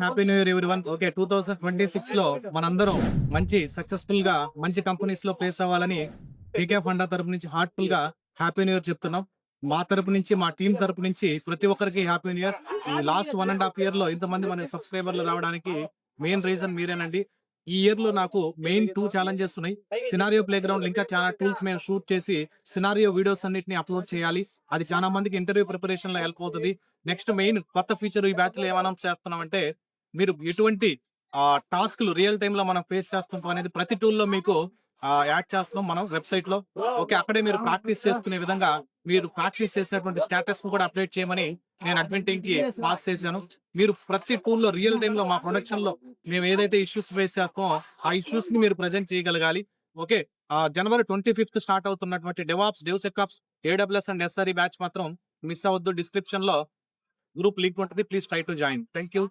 Happy new year everyone. Okay, 2026 లో మనందరం మంచి సక్సెస్ఫుల్ గా మంచి కంపెనీస్ లో ప్లేస్ అవ్వాలని పీకే ఫండా తరపు నుంచి హార్ట్ఫుల్ గా హ్యాపీ న్యూ ఇయర్ చెప్తున్నాం. మా తరపు నుంచి, మా టీం తరపు నుంచి ప్రతి ఒక్కరికి హ్యాపీ న్యూ ఇయర్. ఈ లాస్ట్ 1.5 year లో ఇంతమంది మన సబ్స్క్రైబర్లు రావడానికి మెయిన్ రీజన్ మీరేనండి. ఈ ఇయర్ లో నాకు మెయిన్ 2 ఛాలెంజెస్ ఉన్నాయి. సినారియో ప్లే గ్రౌండ్ ఇంకా చాలా టూల్స్ మేము షూట్ చేసి సినారియో వీడియోస్ అన్నిటిని అప్లోడ్ చేయాలి. అది చాలా మందికి ఇంటర్వ్యూ ప్రిపరేషన్ లో హెల్ప్ అవుతుంది. నెక్స్ట్ మెయిన్ కొత్త ఫీచర్ ఈ బ్యాచ్ లో ఏం అనౌన్స్ చేస్తున్నామంటే, మీరు ఎటువంటి టాస్క్లు రియల్ టైమ్ లో మనం ఫేస్ చేస్తుంటాం అనేది ప్రతి టూల్ లో మీకు యాడ్ చేస్తున్నాం మనం వెబ్సైట్ లో. ఓకే, అక్కడే మీరు ప్రాక్టీస్ చేసుకునే విధంగా మీరు ప్రాక్టీస్ చేసినటువంటి స్టేటస్ కూడా అప్డేట్ చేయమని నేను అడ్మిన్ టీమ్ కి పాస్ చేశాను. మీరు ప్రతి టూల్ లో రియల్ టైమ్ లో మా ప్రొడక్షన్ లో మేము ఏదైతే ఇష్యూస్ ఫేస్ చేస్తామో ఆ ఇష్యూస్ ని మీరు ప్రజెంట్ చేయగలగాలి. ఓకే, జనవరి 25th స్టార్ట్ అవుతున్నటువంటి DevOps, DevSecOps, AWS and SRE batch మాత్రం మిస్ అవ్వద్దు. డిస్క్రిప్షన్ లో గ్రూప్ లింక్ ఉంటుంది. Please try to join. Thank you.